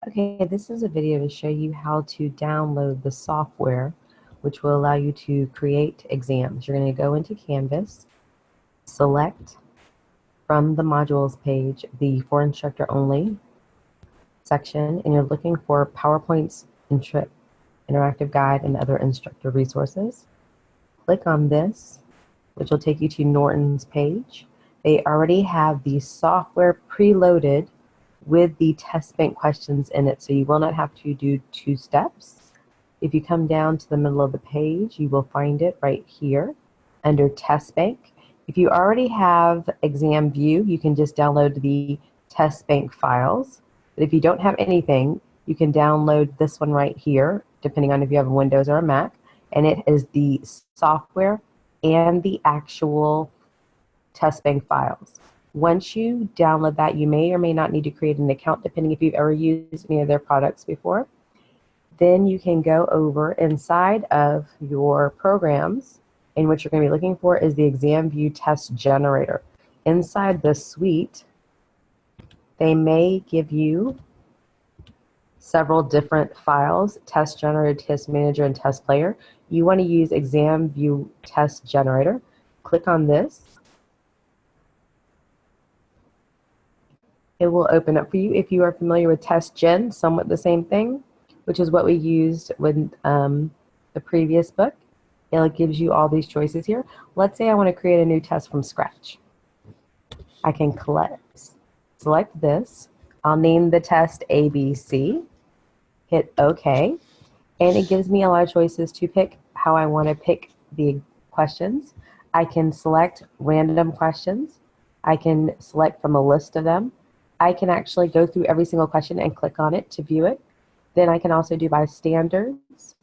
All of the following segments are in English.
Okay, this is a video to show you how to download the software which will allow you to create exams. You're going to go into Canvas, select from the modules page the for instructor only section, and you're looking for PowerPoint's interactive guide and other instructor resources. Click on this, which will take you to Norton's page. They already have the software preloaded with the test bank questions in it, so you will not have to do 2 steps. If you come down to the middle of the page, you will find it right here under test bank. If you already have exam view, you can just download the test bank files. But if you don't have anything, you can download this one right here, depending on if you have a Windows or a Mac, and it is the software and the actual test bank files. Once you download that, you may or may not need to create an account, depending if you've ever used any of their products before. Then you can go over inside of your programs, and what you're going to be looking for is the Exam View Test Generator. Inside the suite, they may give you several different files: Test Generator, Test Manager, and Test Player. You want to use Exam View Test Generator. Click on this. It will open up for you. If you are familiar with Test Gen, somewhat the same thing, which is what we used with the previous book. It gives you all these choices here. Let's say I want to create a new test from scratch. I can select this. I'll name the test ABC. Hit OK. And it gives me a lot of choices to pick how I want to pick the questions. I can select random questions. I can select from a list of them. I can actually go through every single question and click on it to view it. Then I can also do by standards,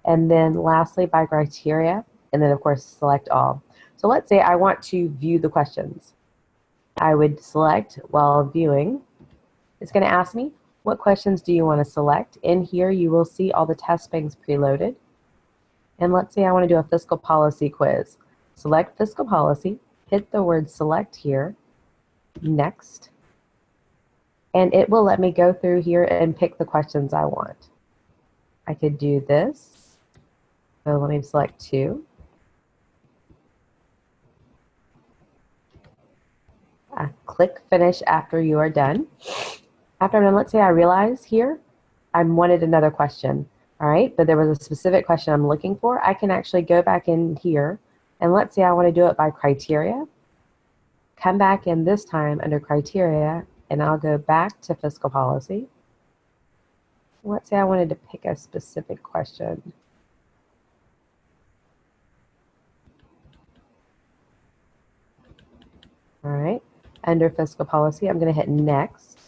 and then lastly by criteria, and then of course select all. So let's say I want to view the questions. I would select while viewing. It's going to ask me, what questions do you want to select? In here you will see all the test banks preloaded. And let's say I want to do a fiscal policy quiz. Select fiscal policy, hit the word select here, next. And it will let me go through here and pick the questions I want. I could do this. So let me select 2. Click finish after you are done. After I'm done, let's say I realize here I wanted another question. All right, but there was a specific question I'm looking for. I can actually go back in here, and let's say I want to do it by criteria. Come back in this time under criteria, and I'll go back to fiscal policy. Let's say I wanted to pick a specific question. All right, under fiscal policy, I'm going to hit next.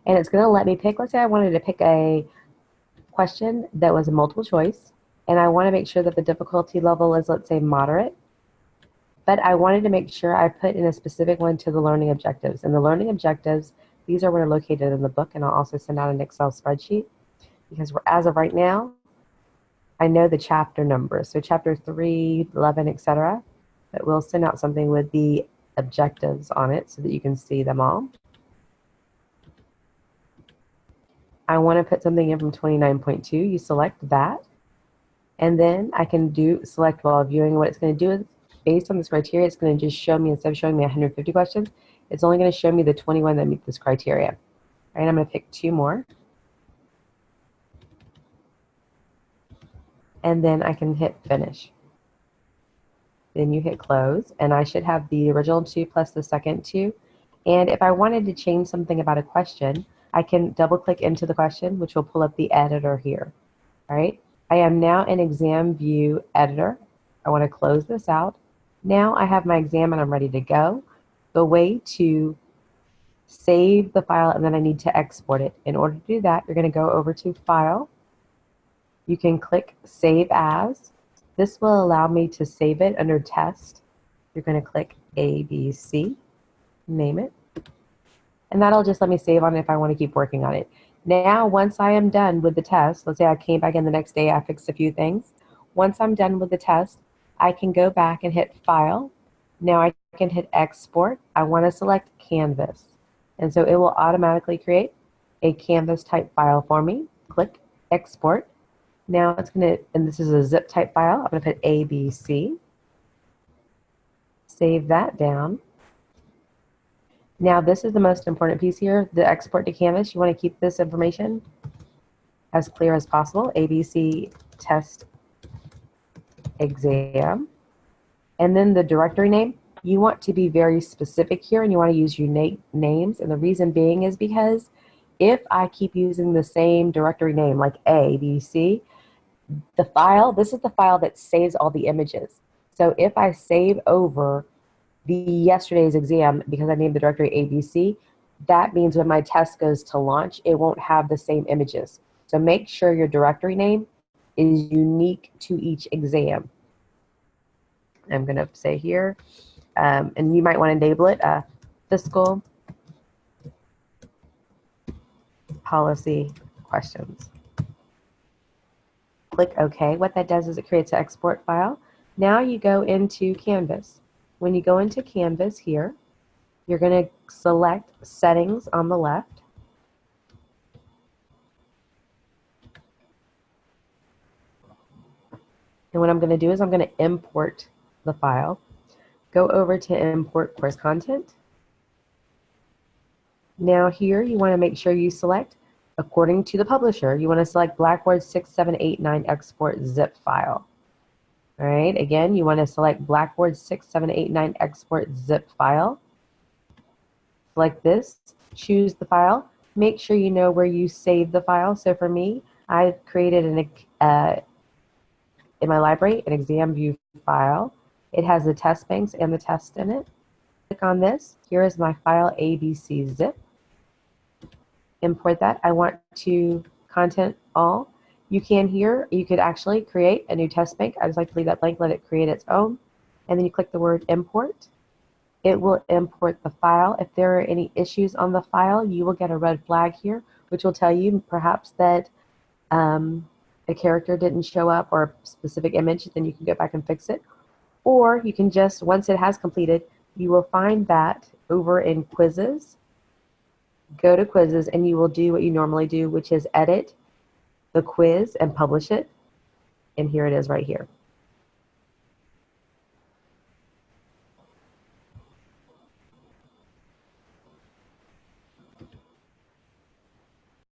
And it's going to let me pick, let's say I wanted to pick a question that was a multiple choice, and I want to make sure that the difficulty level is, let's say, moderate. But I wanted to make sure I put in a specific one to the learning objectives. And the learning objectives, these are where they're located in the book, and I'll also send out an Excel spreadsheet, because as of right now, I know the chapter numbers. So chapter 3, 11, etc. But we'll send out something with the objectives on it so that you can see them all. I want to put something in from 29.2. You select that. And then I can do select while viewing. What it's going to do is, based on this criteria, it's going to just show me, instead of showing me 150 questions, it's only going to show me the 21 that meet this criteria. All right, I'm going to pick 2 more. And then I can hit finish. Then you hit close, and I should have the original 2 plus the second 2. And if I wanted to change something about a question, I can double click into the question, which will pull up the editor here. All right, I am now in Exam View Editor. I want to close this out. Now I have my exam and I'm ready to go. The way to save the file, and then I need to export it. In order to do that, you're going to go over to File. You can click Save As. This will allow me to save it under Test. You're going to click ABC, name it. And that'll just let me save on it if I want to keep working on it. Now, once I am done with the test, let's say I came back in the next day, I fixed a few things. Once I'm done with the test, I can go back and hit File. Now I can hit Export. I want to select Canvas. And so it will automatically create a Canvas type file for me. Click Export. Now it's going to, and this is a zip type file, I'm going to put ABC. Save that down. Now this is the most important piece here, the export to Canvas. You want to keep this information as clear as possible. ABC test exam. And then the directory name, you want to be very specific here, and you want to use unique names. And the reason being is because if I keep using the same directory name, like A, B, C, the file, this is the file that saves all the images. So if I save over the yesterday's exam because I named the directory ABC, that means when my test goes to launch, it won't have the same images. So make sure your directory name is unique to each exam. I'm going to say here, and you might want to enable it, fiscal policy questions. Click OK. What that does is it creates an export file. Now you go into Canvas. When you go into Canvas here, you're going to select Settings on the left. And what I'm going to do is I'm going to import the file. Go over to Import Course Content. Now here you want to make sure you select, according to the publisher, you want to select Blackboard 67889 Export Zip File. All right, again, you want to select Blackboard 67889 Export Zip File. Select this, choose the file. Make sure you know where you save the file. So for me, I've created in my library an exam view file. It has the test banks and the test in it. Click on this. Here is my file ABC zip. Import that. I want to content all. You can here, you could actually create a new test bank. I just like to leave that blank, let it create its own. And then you click the word import. It will import the file. If there are any issues on the file, you will get a red flag here, which will tell you perhaps that a character didn't show up or a specific image, then you can go back and fix it. Or you can just, once it has completed, you will find that over in quizzes. Go to quizzes and you will do what you normally do, which is edit the quiz and publish it. And here it is right here.